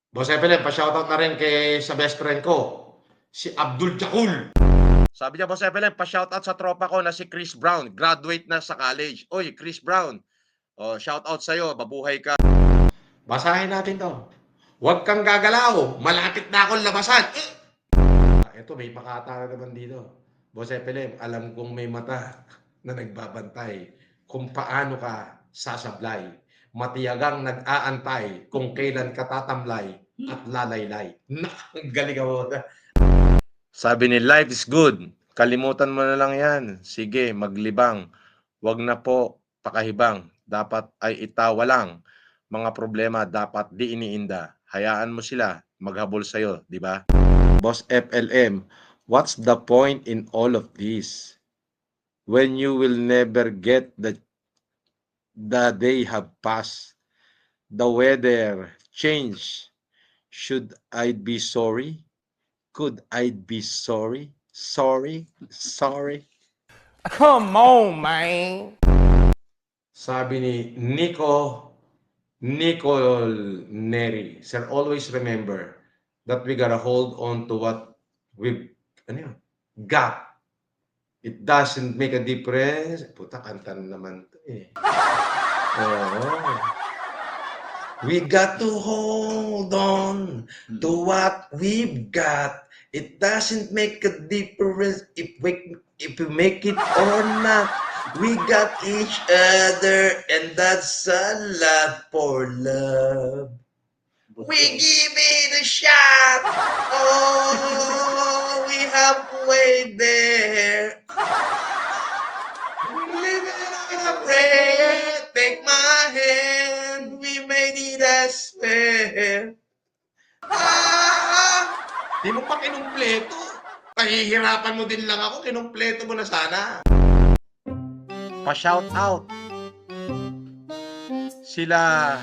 Boss Evelyn, pa-shoutout na rin sa best friend ko, si Abdul Jakul. Sabi niya, Boss Evelyn, pa-shoutout sa tropa ko na si Chris Brown. Graduate na sa college. Oy, Chris Brown. Oh, shoutout sa'yo. Mabuhay ka. Basahin natin to. Huwag kang gagalaw. Malapit na akong labasan. Ito, may pakata na naman dito. Boss Evelyn, alam kong may mata na nagbabantay kung paano ka sasablay. Matiyagang nag-aantay kung kailan ka tatamlay at lalaylay. Ang galing mo. Sabi ni life is good. Kalimutan mo na lang yan. Sige, maglibang. Wag na po pakahibang. Dapat ay itawa lang. Mga problema dapat di iniinda. Hayaan mo sila maghabol sa'yo, di ba? Boss FLM, what's the point in all of this? When you will never get the day have passed. The weather change. Should I be sorry? Could I be sorry? Sorry? Come on, man. Sabi ni Nico Neri, sir, always remember that we gotta hold on to what we've got. It doesn't make a difference. Puta, kanta naman to eh. Oo. We got to hold on to what we've got. It doesn't make a difference if we make it or not. We got each other, and that's a lot for love. We give it a shot. Oh, we halfway there. Living on a prayer. Take my hand. We made it, I swear. Di mo pa kinumpleto. Pahihirapan mo din lang ako. Kinumpleto mo na sana. Pa-shout out. Sila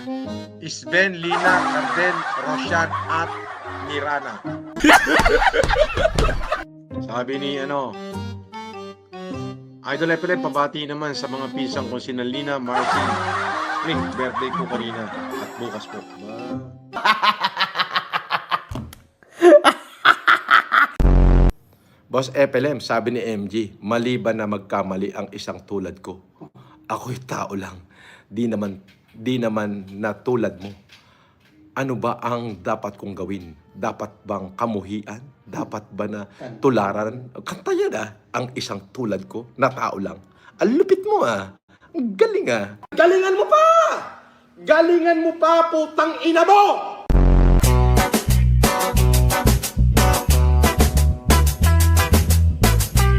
Isben, Lina, Carden, Roshan at Mirana. Sabi ni Idol FLM, pabati naman sa mga pisang kung sina Lina, Marcy. Birthday ko kanina at bukas po. Boss FLM, sabi ni MG, maliban na magkamali ang isang tulad ko. Ako'y tao lang. Di naman na tulad mo. Ano ba ang dapat kong gawin? Dapat bang kamuhian? Dapat ba na tularan? Kanta yan ang isang tulad ko na tao lang. Ang lupit mo Ang galing Galingan mo pa! Galingan mo pa, putang ina mo!